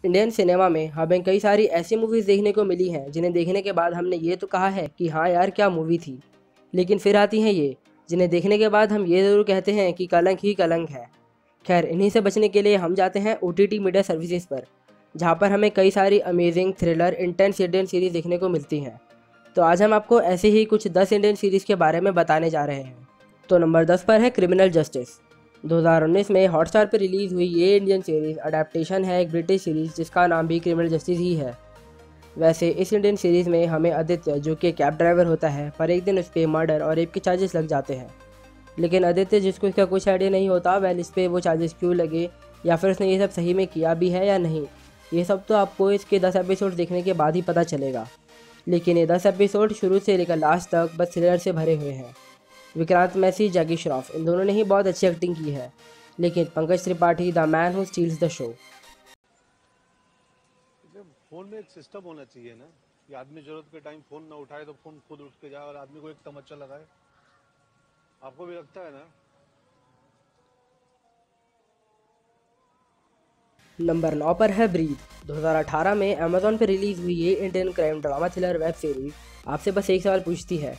Indian cinema में हमें कई सारी ऐसी मूवीज़ देखने को मिली हैं जिन्हें देखने के बाद हमने ये तो कहा है कि हाँ यार क्या मूवी थी, लेकिन फिर आती हैं ये जिन्हें देखने के बाद हम ये ज़रूर कहते हैं कि कलंक ही कलंक है। खैर, इन्हीं से बचने के लिए हम जाते हैं OTT मीडिया सर्विसेज पर, जहाँ पर हमें कई सारी amazing thriller intense Indian series देखने को मिलती हैं। तो आज हम आपको ऐसे ही कुछ 10 इंडियन सीरीज़ के बारे में बताने जा रहे हैं। तो नंबर 10 पर है क्रिमिनल जस्टिस। 2019 में हॉटस्टार पर रिलीज़ हुई ये इंडियन सीरीज़ अडेप्टेशन है एक ब्रिटिश सीरीज़ जिसका नाम भी क्रिमिनल जस्टिस ही है। वैसे इस इंडियन सीरीज़ में हमें आदित्य, जो कि कैब ड्राइवर होता है, पर एक दिन उस पर मर्डर और रेप के चार्जेस लग जाते हैं। लेकिन आदित्य, जिसको इसका कुछ आइडिया नहीं होता वह इस पर वो चार्जेस क्यों लगे या फिर उसने ये सब सही में किया भी है या नहीं, ये सब तो आपको इसके 10 एपिसोड देखने के बाद ही पता चलेगा। लेकिन ये 10 एपिसोड शुरू से लेकर लास्ट तक बस थ्रिलर से भरे हुए हैं। विक्रांत मैसी, जैकी श्रॉफ, इन दोनों ने ही बहुत अच्छी एक्टिंग की है, लेकिन Pankaj Tripathi the man who steels the show. Phone में एक सिस्टम होना चाहिए ना कि आदमी जरूरत के टाइम फोन ना उठाए तो फोन खुद उठ के जाए और आदमी को एक तमच्चा लगाए। आपको भी लगता है ना? नंबर 9 पर है ब्रीथ। 2018 में अमेजॉन पर रिलीज हुई ये Indian crime drama thriller web series आपसे बस एक सवाल पूछती है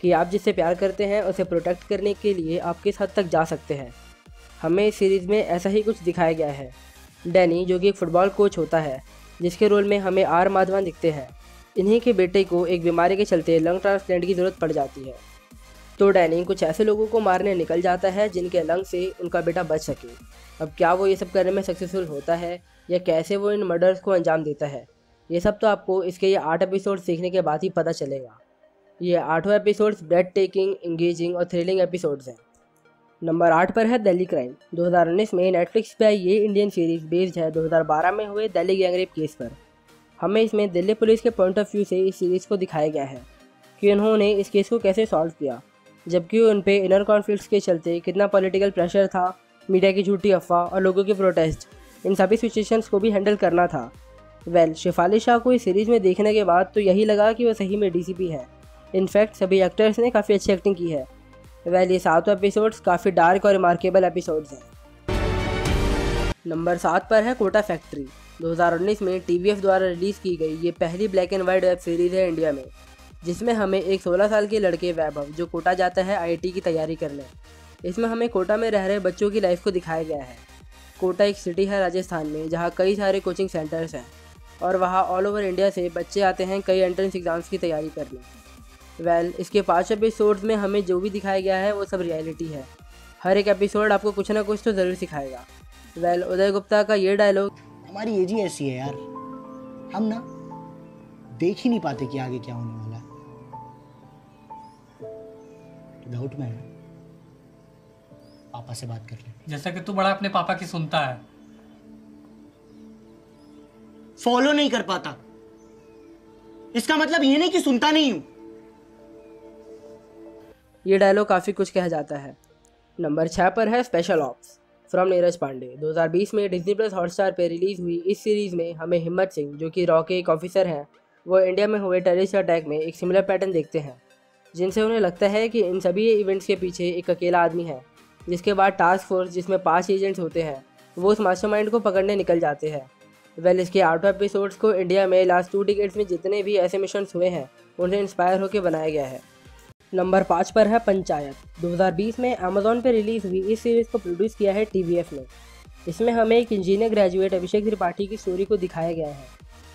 कि आप जिससे प्यार करते हैं उसे प्रोटेक्ट करने के लिए आप किस हद तक जा सकते हैं। हमें इस सीरीज़ में ऐसा ही कुछ दिखाया गया है। डैनी, जो कि एक फुटबॉल कोच होता है, जिसके रोल में हमें आर माधवन दिखते हैं, इन्हीं के बेटे को एक बीमारी के चलते लंग ट्रांसप्लांट की ज़रूरत पड़ जाती है। तो डैनी कुछ ऐसे लोगों को मारने निकल जाता है जिनके लंग से उनका बेटा बच सके। अब क्या वो ये सब करने में सक्सेसफुल होता है या कैसे वो इन मर्डर्स को अंजाम देता है, ये सब तो आपको इसके ये 8 एपिसोड्स देखने के बाद ही पता चलेगा। ये 8 एपिसोड्स ब्रेड टेकिंग, इंगेजिंग और थ्रिलिंग एपिसोड्स हैं। नंबर 8 पर है दिल्ली क्राइम। 2019 में नेटफ्लिक्स पे आई ये इंडियन सीरीज़ बेस्ड है 2012 में हुए दिल्ली गैंगरेप केस पर। हमें इसमें दिल्ली पुलिस के पॉइंट ऑफ व्यू से इस सीरीज़ को दिखाया गया है कि उन्होंने इस केस को कैसे सॉल्व किया, जबकि उन पे इनर कॉन्फ्लिक्ट्स के चलते कितना पॉलिटिकल प्रेशर था, मीडिया की झूठी अफवाह और लोगों के प्रोटेस्ट, इन सभी सिचुएशंस को भी हैंडल करना था। शेफाली शाह को इस सीरीज़ में देखने के बाद तो यही लगा कि वो सही में DCP है। इनफैक्ट सभी एक्टर्स ने काफ़ी अच्छी एक्टिंग की है। ये 7 एपिसोड्स काफ़ी डार्क और रिमार्केबल एपिसोड्स हैं। नंबर 7 पर है कोटा फैक्ट्री। 2019 में TVF द्वारा रिलीज़ की गई ये पहली black and white web series है इंडिया में, जिसमें हमें एक 16 साल के लड़के वैभव, जो कोटा जाता है IIT की तैयारी करने, इसमें हमें कोटा में रह रहे बच्चों की लाइफ को दिखाया गया है। कोटा एक सिटी है राजस्थान में जहाँ कई सारे कोचिंग सेंटर्स हैं और वहाँ ऑल ओवर इंडिया से बच्चे आते हैं कई एंट्रेंस एग्ज़ाम्स की तैयारी करने। इसके 5 एपिसोड्स में हमें जो भी दिखाया गया है वो सब रियलिटी है। हर एक एपिसोड आपको कुछ ना कुछ तो ज़रूर सिखाएगा। उदय गुप्ता का ये डायलॉग, हमारी एज ही ऐसी है यार, हम ना देख ही नहीं पाते कि आगे क्या होने वाला है। डाउट में है, पापा से बात कर ले। जैसा कि तू बड़ा अपने पापा की सुनता है। फॉलो नहीं कर पाता, इसका मतलब ये नहीं कि सुनता नहीं हूं। ये डायलॉग काफ़ी कुछ कह जाता है। नंबर 6 पर है special ops from Neeraj Pandey. 2020 में Disney+ हॉटस्टार पर रिलीज़ हुई इस सीरीज़ में हमें हिम्मत सिंह, जो कि रॉ के एक ऑफिसर हैं, वो इंडिया में हुए टेररिस्ट अटैक में एक सिमिलर पैटर्न देखते हैं, जिनसे उन्हें लगता है कि इन सभी इवेंट्स के पीछे एक अकेला आदमी है। जिसके बाद टास्क फोर्स, जिसमें 5 एजेंट्स होते हैं, वो उस मास्टरमाइंड को पकड़ने निकल जाते हैं। इसके 8 एपिसोड्स को इंडिया में लास्ट 2 डिकेड्स में जितने भी ऐसे मिशंस हुए हैं उनसे इंस्पायर होकर बनाया गया है। नंबर 5 पर है पंचायत। 2020 में अमेजॉन पर रिलीज़ हुई इस सीरीज़ को प्रोड्यूस किया है TVF ने। इसमें हमें एक इंजीनियर ग्रेजुएट अभिषेक त्रिपाठी की स्टोरी को दिखाया गया है,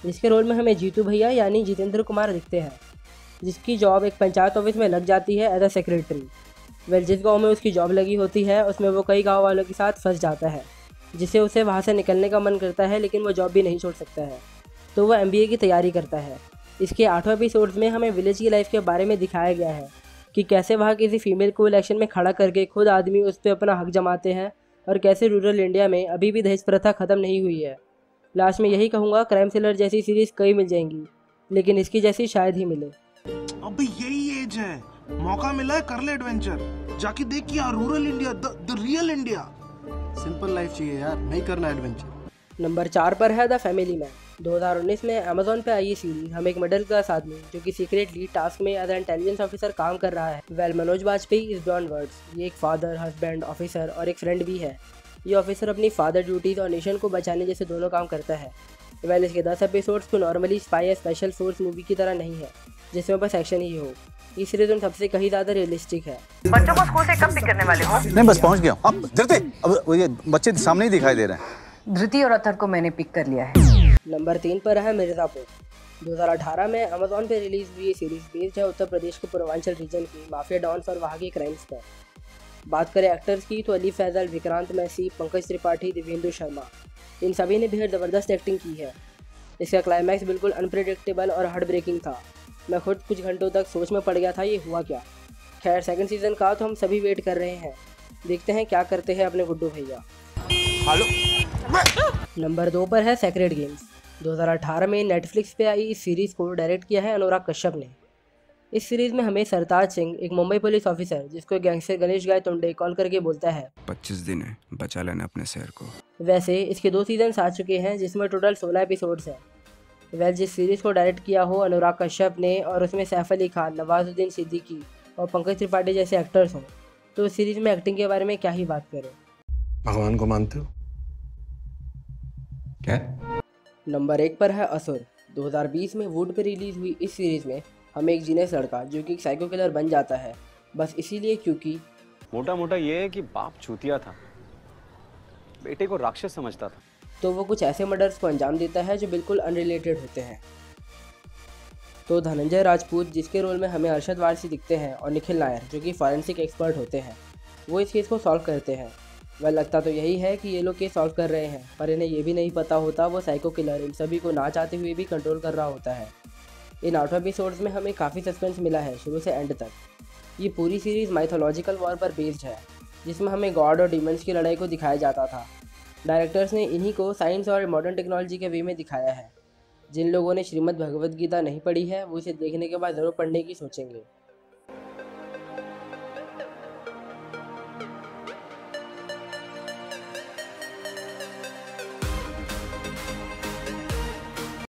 जिसके रोल में हमें जीतू भैया यानी जितेंद्र कुमार दिखते हैं, जिसकी जॉब एक पंचायत ऑफिस में लग जाती है एज अ सेक्रेटरी। जिस गांव में उसकी जॉब लगी होती है उसमें वो कई गांव वालों के साथ फंस जाता है, जिससे उसे वहां से निकलने का मन करता है, लेकिन वो जॉब भी नहीं छोड़ सकता है, तो वह MBA की तैयारी करता है। इसके 8 एपिसोड्स में हमें विलेज की लाइफ के बारे में दिखाया गया है कि कैसे वहाँ किसी फीमेल को इलेक्शन में खड़ा करके खुद आदमी उस पर अपना हक जमाते हैं और कैसे रूरल इंडिया में अभी भी दहेज प्रथा ख़त्म नहीं हुई है। लास्ट में यही कहूँगा, क्राइम थ्रिलर जैसी सीरीज़ कई मिल जाएंगी, लेकिन इसकी जैसी शायद ही मिले। अबे यही एज है, मौका मिला है, कर ले एडवेंचर, जाके देख यार rural India, the real India. Simple life चाहिए यार, नहीं करना एडवेंचर। नंबर 4 पर है द फैमिली मैन। 2019 में अमेजॉन पे आई ये सीरीज हमें एक मिडिल क्लास आदमी, जो कि सीक्रेटली टास्क में एज इंटेलिजेंस ऑफिसर काम कर रहा है, Manoj Bajpayee is beyond words. ये एक फादर, हस्बैंड, ऑफिसर और एक फ्रेंड भी है। ये ऑफिसर अपनी फादर ड्यूटीज़ और नेशन को बचाने जैसे दोनों काम करता है। वेल इसके 10 एपिसोड्स को नॉर्मली स्पाई या स्पेशल फोर्स मूवी की तरह नहीं है जिसमें बस एक्शन ही हो। ये सीरीज उन सबसे कहीं ज़्यादा रियलिस्टिक है। बच्चों को स्कूल से कब पिक करने वाले हो? नहीं बस पहुंच गया। अब धरते, अब ये बच्चे सामने ही दिखाई दे रहे हैं। धृति और अथर को मैंने पिक कर लिया है। नंबर 3 पर है मिर्ज़ापुर। 2018 में अमेज़ॉन पे रिलीज हुई ये सीरीज बेस्ड है उत्तर प्रदेश के पूर्वांचल रीजन की माफिया डॉन्स और वहाँ के क्राइम्स पर। बात करें एक्टर्स की तो अली फैजल, विक्रांत मैसी, पंकज त्रिपाठी, देवेंद्र शर्मा, इन सभी ने बेहद ज़बरदस्त एक्टिंग की है। इसका क्लाइमैक्स बिल्कुल अनप्रेडिक्टेबल और हार्ट ब्रेकिंग था। मैं खुद कुछ घंटों तक सोच में पड़ गया था ये हुआ क्या। खैर सेकंड सीज़न का तो हम सभी वेट कर रहे हैं, देखते हैं क्या करते हैं अपने गुड्डू भैया। नंबर 2 पर है सेक्रेड गेम्स। 2018 में नेटफ्लिक्स पे आई इस सीरीज़ को डायरेक्ट किया है अनुराग कश्यप ने। इस सीरीज़ में हमें सरताज सिंह, एक मुंबई पुलिस ऑफिसर जिसको गैंगस्टर गणेश गाय तुंडे कॉल करके बोलता है 25 दिन है, बचा लेना अपने शहर को। वैसे इसके 2 सीजन्स आ चुके हैं जिसमें टोटल 16 एपिसोड्स हैं। वेल जिस सीरीज़ को डायरेक्ट किया हो अनुराग कश्यप ने और उसमें सैफ अली खान, नवाजुद्दीन सिद्दीकी और पंकज त्रिपाठी जैसे एक्टर्स हों, तो इस सीरीज़ में एक्टिंग के बारे में क्या ही बात करें। भगवान को मानते हो क्या? नंबर 1 पर है असुर। 2020 में वुड पर रिलीज़ हुई इस सीरीज़ में हमें एक जीनियस लड़का जो कि एक साइको किलर बन जाता है, बस इसीलिए क्योंकि मोटा मोटा ये है कि बाप चूतिया था, बेटे को राक्षस समझता था, तो वो कुछ ऐसे मर्डर्स को अंजाम देता है जो बिल्कुल अनरिलेटेड होते हैं। तो धनंजय राजपूत जिसके रोल में हमें अरशद वारसी दिखते हैं और निखिल नायर जो कि फॉरेंसिक एक्सपर्ट होते हैं, वो इस केस को सॉल्व करते हैं। वह लगता तो यही है कि ये लोग केस सॉल्व कर रहे हैं, पर इन्हें ये भी नहीं पता होता वो साइको किलर इन सभी को ना चाहते हुए भी कंट्रोल कर रहा होता है। इन 8 एपिसोड्स में हमें काफ़ी सस्पेंस मिला है शुरू से एंड तक। ये पूरी सीरीज़ माइथोलॉजिकल वॉर पर बेस्ड है जिसमें हमें गॉड और डीमंस की लड़ाई को दिखाया जाता था। डायरेक्टर्स ने इन्हीं को साइंस और मॉडर्न टेक्नोलॉजी के वे में दिखाया है। जिन लोगों ने श्रीमद् भगवद गीता नहीं पढ़ी है वो इसे देखने के बाद ज़रूर पढ़ने की सोचेंगे।